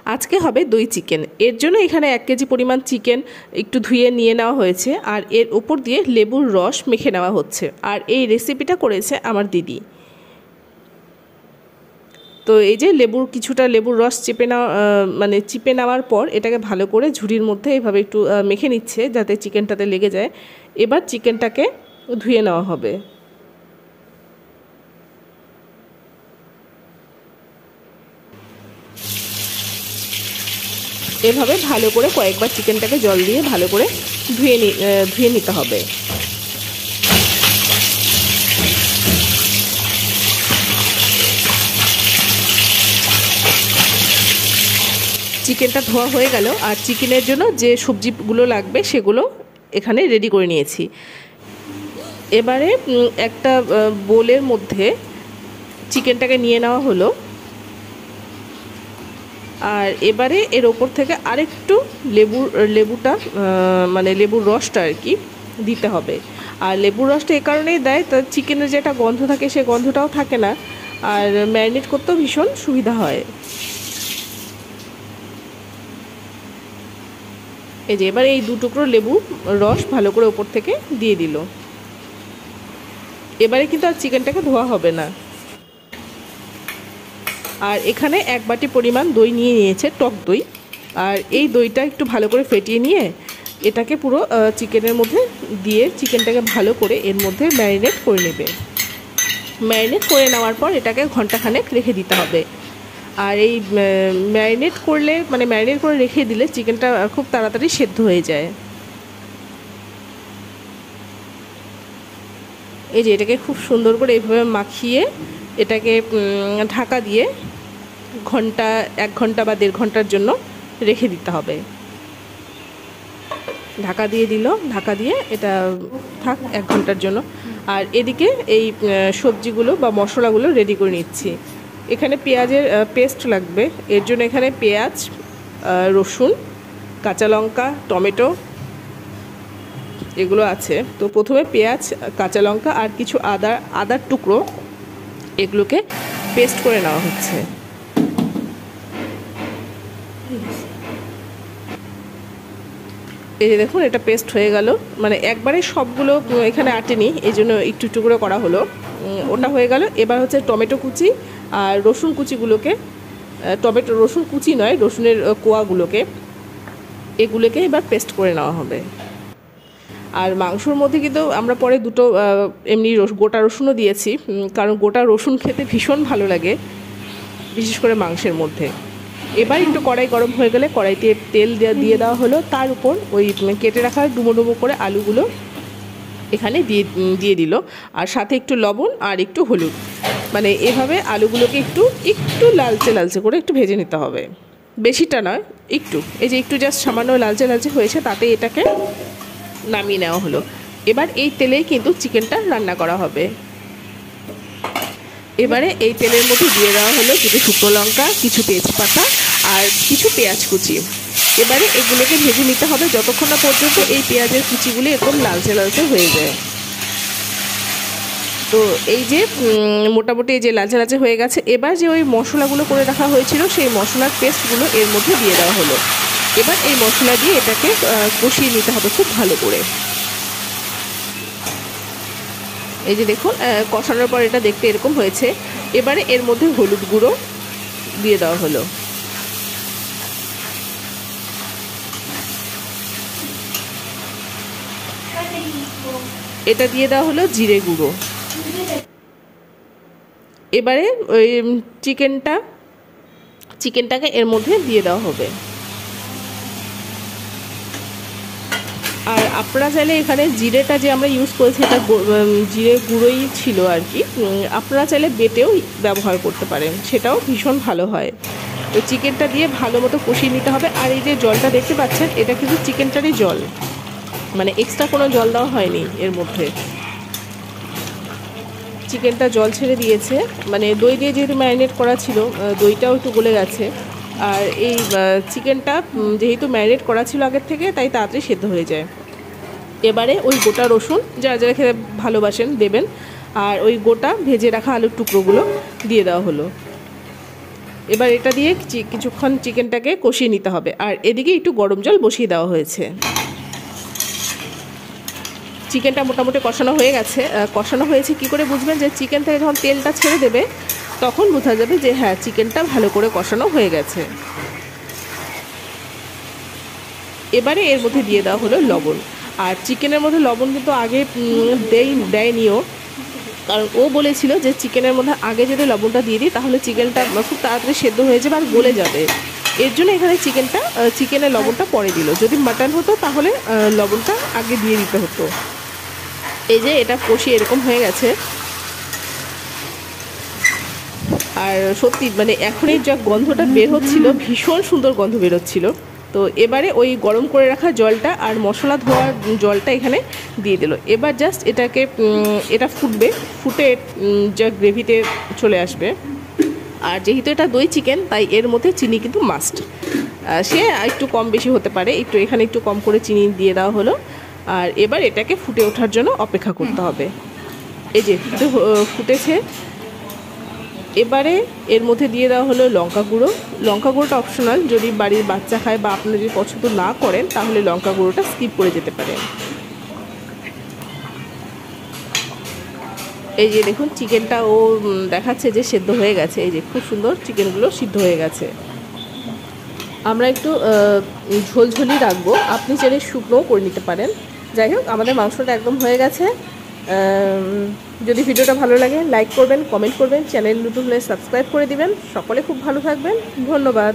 আজকে হবে দই চিকেন। এর জন্য এখানে 1 কেজি পরিমাণ চিকেন একটু ধুয়ে নিয়ে নেওয়া হয়েছে, আর এর উপর দিয়ে লেবুর রস মেখে নেওয়া হচ্ছে। আর এই রেসিপিটা করেছে আমার দিদি। তো এই যে কিছুটা লেবুর রস চিপে নেওয়ার পর এটাকে ভালো করে ঝুড়ির মধ্যে এভাবে একটু মেখে নিচ্ছে যাতে চিকেনটাতে লেগে যায়। এবার চিকেনটাকে ধুয়ে নেওয়া হবে। এভাবে ভালো করে কয়েকবার চিকেনটাকে জল দিয়ে ভালো করে ধুয়ে নিতে হবে। চিকেনটা ধোয়া হয়ে গেল, আর চিকেনের জন্য যে সবজিগুলো লাগবে সেগুলো এখানে রেডি করে নিয়েছি। এবারে একটা বোলের মধ্যে চিকেনটাকে নিয়ে নেওয়া হলো, আর এবারে এর ওপর থেকে আরেকটু লেবুর রসটা আর কি দিতে হবে। আর লেবুর রসটা এ কারণেই দেয়, তার চিকেনের যে একটা গন্ধ থাকে সে গন্ধটাও থাকে না, আর ম্যারিনেট করতেও ভীষণ সুবিধা হয়। এই যে এবার এই 2 টুকরো লেবু রস ভালো করে ওপর থেকে দিয়ে দিল। এবারে কিন্তু আর চিকেনটাকে ধোয়া হবে না। আর এখানে 1 বাটি পরিমাণ দই নিয়ে নিয়েছে, টক দই। আর এই দইটা একটু ভালো করে ফেটিয়ে নিয়ে এটাকে পুরো চিকেনের মধ্যে দিয়ে চিকেনটাকে ভালো করে এর মধ্যে ম্যারিনেট করে নেবে। ম্যারিনেট করে নেওয়ার পর এটাকে ঘন্টাখানেক রেখে দিতে হবে। আর এই ম্যারিনেট করে রেখে দিলে চিকেনটা খুব তাড়াতাড়ি সেদ্ধ হয়ে যায়। এই যে এটাকে খুব সুন্দর করে এইভাবে মাখিয়ে এটাকে ঢাকা দিয়ে 1 ঘন্টা বা 1.5 ঘন্টার জন্য রেখে দিতে হবে। ঢাকা দিয়ে এটা থাক 1 ঘন্টার জন্য। আর এদিকে এই সবজিগুলো বা মশলাগুলো রেডি করে নিচ্ছি। এখানে পেঁয়াজের পেস্ট লাগবে। এর জন্য এখানে পেঁয়াজ, রসুন, কাঁচা লঙ্কা, টমেটো এগুলো আছে। তো প্রথমে পেঁয়াজ, কাঁচা লঙ্কা আর কিছু আদার টুকরো এগুলোকে পেস্ট করে নেওয়া হচ্ছে। এই যে দেখুন, এটা পেস্ট হয়ে গেল। একবারে সবগুলো এখানে আটেনি, এই জন্য একটু একটু করে করা হলো। ওটা হয়ে গেল। এবার হচ্ছে টমেটো কুচি আর রসুন কুচিগুলোকে, রসুন কুচি নয়, রসুনের কোয়াগুলোকে, এগুলোকে এবার পেস্ট করে নেওয়া হবে। আর মাংসর মধ্যে কিন্তু আমরা পরে 2টো এমনি গোটা রসুনও দিয়েছি, কারণ গোটা রসুন খেতে ভীষণ ভালো লাগে, বিশেষ করে মাংসের মধ্যে। এবার একটু কড়াই গরম হয়ে গেলে কড়াইতে তেল দিয়ে দেওয়া হলো। তার উপর ওই কেটে রাখা ডুমো ডুমো করে আলুগুলো এখানে দিয়ে দিল, আর সাথে একটু লবণ আর একটু হলুদ। এভাবে আলুগুলোকে একটু লালচে করে একটু ভেজে নিতে হবে, বেশিটা নয়, একটু। এই যে একটু জাস্ট সামান্য লালচে হয়েছে, তাতে এটাকে নামিয়ে নেওয়া হলো। এবার এই তেলেই কিন্তু চিকেনটা রান্না করা হবে। এবারে এই তেলের মধ্যে দিয়ে দেওয়া হলো কিছু শুকনো লঙ্কা, কিছু তেজপাতা আর কিছু পেঁয়াজ কুচি। এবারে এগুলোকে ভেজে নিতে হবে যতক্ষণ না পর্যন্ত এই পেঁয়াজের কুচিগুলি এরকম লালচে হয়ে যায়। তো এই যে মোটামুটি এই যে লালচে হয়ে গেছে। এবার যে ওই মশলাগুলো করে রাখা হয়েছিল সেই মশলার পেস্টগুলো এর মধ্যে দিয়ে দেওয়া হলো। এবার এই মশলা দিয়ে এটাকে কষিয়ে নিতে হবে খুব ভালো করে। এই যে দেখুন, কষানোর পর এটা দেখতে এরকম হয়েছে। এবারে এর মধ্যে হলুদ গুঁড়ো দিয়ে দেওয়া হলো। এটা দিয়ে দেওয়া হলো জিরে গুঁড়ো। এবারে ওই চিকেনটাকে এর মধ্যে দিয়ে দেওয়া হবে। আর আপনারা চাইলে এখানে জিরেটা যে আমরা ইউজ করেছি এটা জিরে গুঁড়োই ছিল আর কি, আপনারা চাইলে বেটেও ব্যবহার করতে পারেন, সেটাও ভীষণ ভালো হয়। তো চিকেনটা দিয়ে ভালো মতো কষিয়ে নিতে হবে। আর এই যে জলটা দেখতে পাচ্ছেন, এটা কিন্তু চিকেনটারই জল, এক্সট্রা কোনো জল দেওয়া হয়নি এর মধ্যে। চিকেনটা জল ছেড়ে দিয়েছে, দই দিয়ে যেহেতু ম্যারিনেট করা ছিল, দইটাও একটু গলে গেছে। আর এই চিকেনটা যেহেতু ম্যারিনেট করা ছিল আগের থেকে, তাই তাড়াতাড়ি সেদ্ধ হয়ে যায়। এবারে ওই গোটা রসুন যারা খেতে ভালোবাসেন দেবেন, আর ওই গোটা ভেজে রাখা আলুর টুকরোগুলো দিয়ে দেওয়া হলো। এবার এটা দিয়ে কিছুক্ষণ চিকেনটাকে কষিয়ে নিতে হবে। আর এদিকে একটু গরম জল বসিয়ে দেওয়া হয়েছে। চিকেনটা মোটামুটি কষানো হয়ে গেছে। কষানো হয়েছে কি করে বুঝবেন, যে চিকেন থেকে যখন তেলটা ছেড়ে দেবে তখন বোঝা যাবে যে হ্যাঁ চিকেনটা ভালো করে কষানো হয়ে গেছে। এবারে এর মধ্যে দিয়ে দেওয়া হলো লবণ। আর চিকেনের মধ্যে লবণ কিন্তু আগে দেয়নিও, কারণ ও বলেছিল যে চিকেনের মধ্যে আগে যদি লবণটা দিয়ে দিই তাহলে চিকেনটা খুব তাড়াতাড়ি সেদ্ধ হয়ে যাবে আর গলে যাবে। এর জন্য এখানে চিকেনের লবণটা পরে দিল। যদি মাটন হতো তাহলে লবণটা আগে দিয়ে দিতে হতো। এই যে এটা কষিয়ে এরকম হয়ে গেছে। আর সত্যি মানে এখনই যা গন্ধটা বের হচ্ছিল, ভীষণ সুন্দর গন্ধ বেরোচ্ছিল। তো এবারে ওই গরম করে রাখা জলটা আর মশলা ধোয়ার জলটা এখানে দিয়ে দিল। এবার জাস্ট এটা ফুটে যা গ্রেভিতে চলে আসবে। আর যেহেতু এটা দই চিকেন তাই এর মধ্যে চিনি কিন্তু মাস্ট। সে একটু কম বেশি হতে পারে, এখানে একটু কম করে চিনি দিয়ে দেওয়া হলো। আর এবার এটাকে ফুটে ওঠার জন্য অপেক্ষা করতে হবে। এই যে ফুটেছে। এবারে এর মধ্যে দিয়ে দেওয়া হলো লঙ্কা গুঁড়ো। লঙ্কা গুঁড়োটা অপশনাল, যদি বাড়ির বাচ্চা খায় বা আপনারা যদি পছন্দ না করেন তাহলে লঙ্কা গুঁড়োটা স্কিপ করে যেতে পারেন। এই যে দেখুন চিকেনটা ও দেখাচ্ছে যে সেদ্ধ হয়ে গেছে। এই যে খুব সুন্দর চিকেনগুলো সিদ্ধ হয়ে গেছে। আমরা একটু ঝোলঝোলি রাখবো, আপনি চাইলে শুকনোও করে নিতে পারেন। যাই হোক, আমাদের মাংসটা একদম হয়ে গেছে। যদি ভিডিওটা ভালো লাগে লাইক করবেন, কমেন্ট করবেন, চ্যানেল নতুন হলে সাবস্ক্রাইব করে দিবেন। সকলে খুব ভালো থাকবেন, ধন্যবাদ।